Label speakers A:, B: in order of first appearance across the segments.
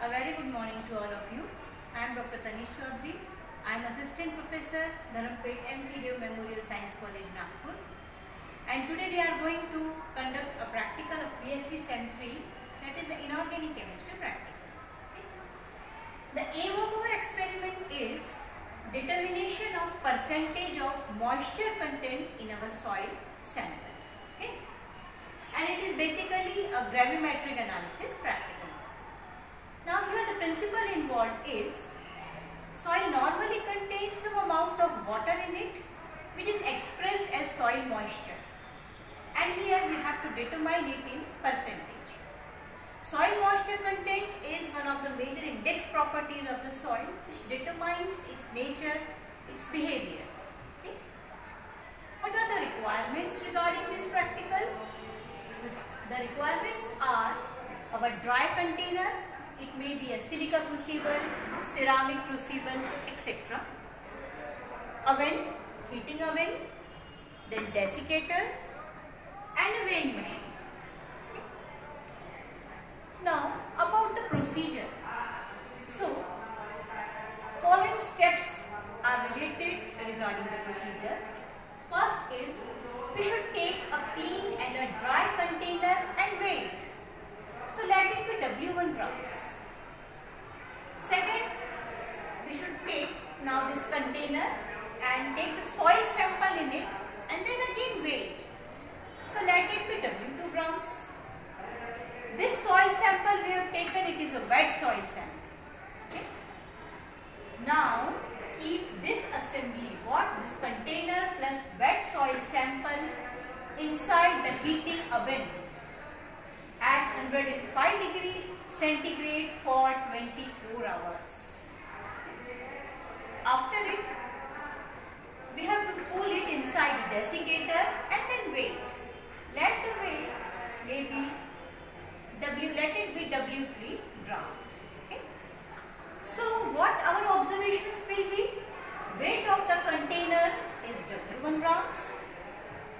A: A very good morning to all of you. I am Dr. Tanish Chaudhary. I am Assistant Professor, Dharampet M.P. Dev Memorial Science College, Nagpur. And today we are going to conduct a practical of BSc Sem 3, that is Inorganic Chemistry practical. Okay. The aim of our experiment is determination of percentage of moisture content in our soil sample. Okay. And it is basically a gravimetric analysis practical. Now here the principle involved is soil normally contains some amount of water in it which is expressed as soil moisture, and here we have to determine it in percentage. Soil moisture content is one of the major index properties of the soil which determines its nature, its behavior. Okay. What are the requirements regarding this practical? The requirements are our dry container. It may be a silica crucible, ceramic crucible, etc. Oven, heating oven, then desiccator and a weighing machine. Okay. Now about the procedure. So following steps are related regarding the procedure. First is we should take a clean and a dry container and weigh it. So let it be W1 grams. Second, we should take now this container and take the soil sample in it and then again weigh it. So let it be W2 grams. This soil sample we have taken, it is a wet soil sample. Okay. Now keep this assembly, this container plus wet soil sample inside the heating oven at 105 degree centigrade for 24 hours. After it, we have to pull it inside the desiccator and then weigh it. Let the weight let it be W3 grams. Okay. So what our observations will be? Weight of the container is W1 grams.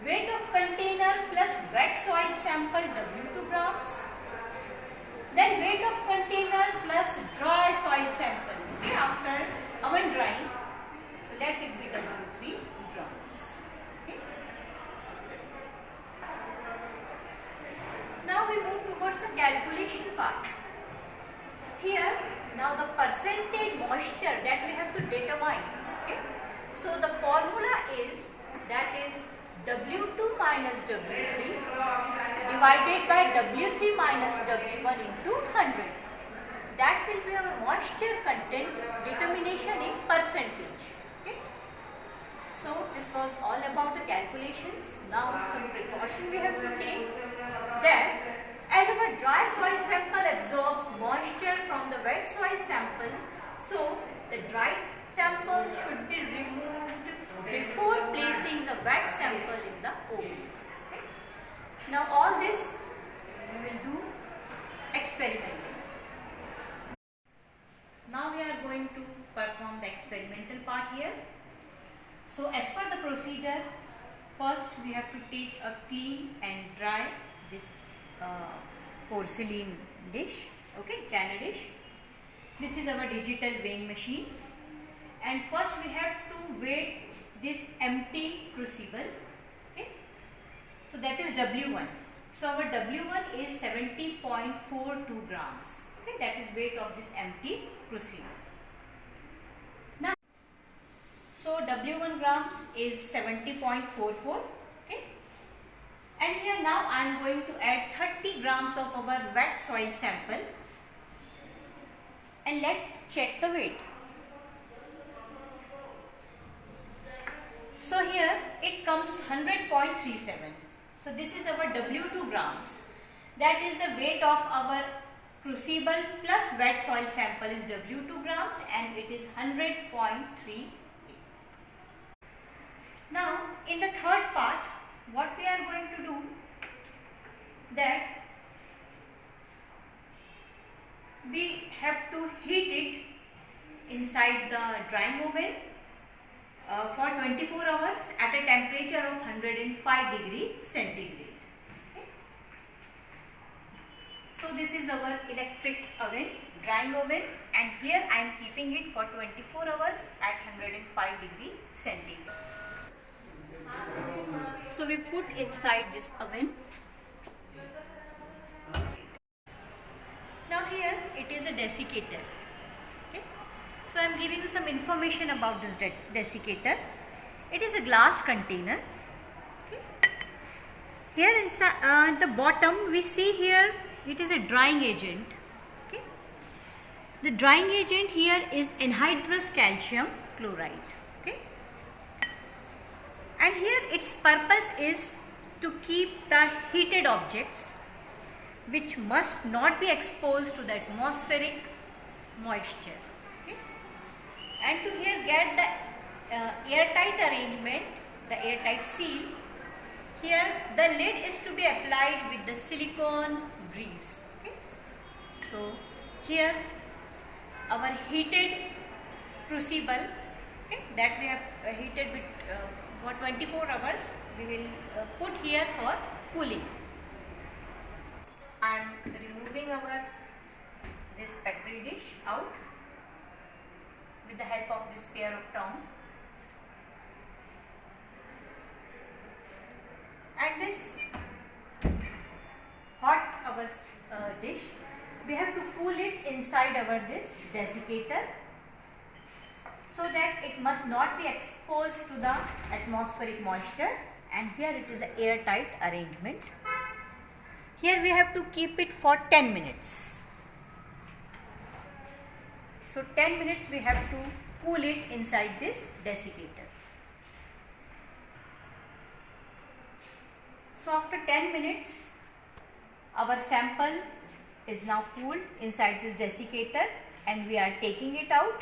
A: Weight of container plus wet soil sample W2 grams. Then weight of container plus dry soil sample, okay, after oven drying. So let it be W3 grams. Okay. Now we move towards the calculation part. Here now the percentage moisture that we have to determine. Okay. So the formula is W2 minus W3 divided by W3 minus W1 into 100. That will be our moisture content determination in percentage. Okay. So this was all about the calculations. Now some precaution we have to take, that as our dry soil sample absorbs moisture from the wet soil sample, so the dry samples should be removed before placing the wet sample in the oven. Okay. Now all this we will do experimentally. Now we are going to perform the experimental part here. So as per the procedure, first we have to take a clean and dry this porcelain dish, okay, china dish. This is our digital weighing machine, and first we have to weigh this empty crucible. Okay. So that is W1. So our W1 is 70.42 grams. Okay, that is weight of this empty crucible. Now, so W1 grams is 70.44. Okay. And here now I am going to add 30 grams of our wet soil sample, and let's check the weight. So here it comes 100.37. So this is our W2 grams. That is the weight of our crucible plus wet soil sample is W2 grams, and it is 100.38. Now in the third part, what we are going to do, that we have to heat it inside the drying oven for 24 hours at a temperature of 105 degree centigrade. Okay. So this is our electric oven, drying oven, and here I am keeping it for 24 hours at 105 degree centigrade. So we put inside this oven. Now here it is a desiccator. Okay. So I am giving you some information about this desiccator. It is a glass container. Okay. Here inside at the bottom we see here it is a drying agent. Okay. The drying agent here is anhydrous calcium chloride. Okay. And here its purpose is to keep the heated objects which must not be exposed to the atmospheric moisture. Okay. And to here get the airtight arrangement, the airtight seal, here the lid is to be applied with the silicone grease. Okay. So here our heated crucible, okay, that we have heated with for 24 hours, we will put here for cooling. I am removing this petri dish out with the help of this pair of tongs. And this hot dish, we have to cool it inside this desiccator so that it must not be exposed to the atmospheric moisture, and here it is an airtight arrangement. Here we have to keep it for 10 minutes. So 10 minutes we have to cool it inside this desiccator. So after 10 minutes our sample is now cooled inside this desiccator, and we are taking it out,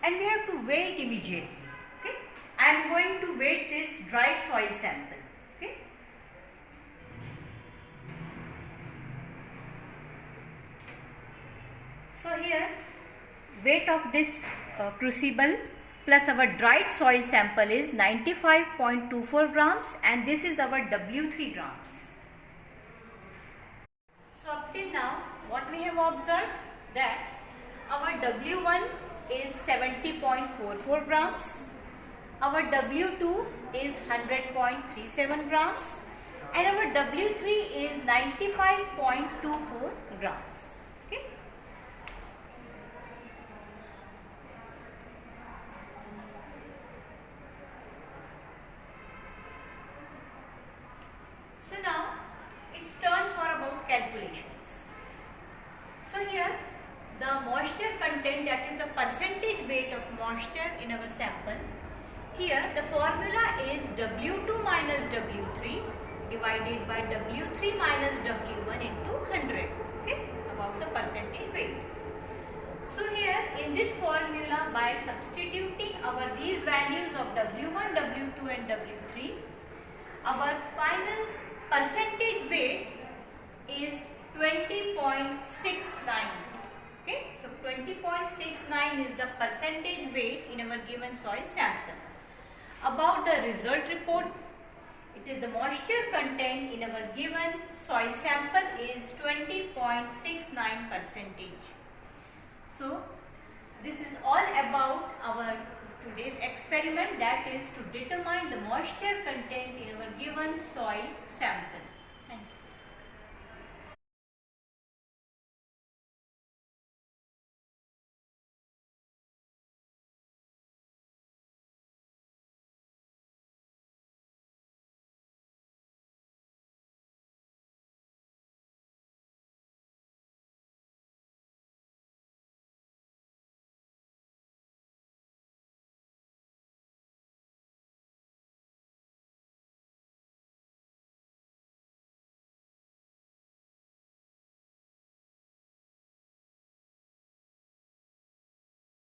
A: and we have to weigh it immediately. Okay? I am going to weigh this dried soil sample. Okay? So here weight of this crucible plus our dried soil sample is 95.24 grams, and this is our W3 grams. So up till now what we have observed, that our W1 is 70.44 grams, our W2 is 100.37 grams, and our W3 is 95.24 grams. Okay. So now it's turn for about calculations. So here the moisture content, that is the percentage weight of moisture in our sample. Here the formula is W2 minus W3 divided by W3 minus W1 into 100. Okay, it's about the percentage weight. So here in this formula, by substituting these values of W1, W2 and W3, our final percentage weight is 20.69. Okay, so 20.69 is the percentage weight in our given soil sample. About the result report, it is the moisture content in our given soil sample is 20.69%. So this is all about our today's experiment, that is to determine the moisture content in our given soil sample.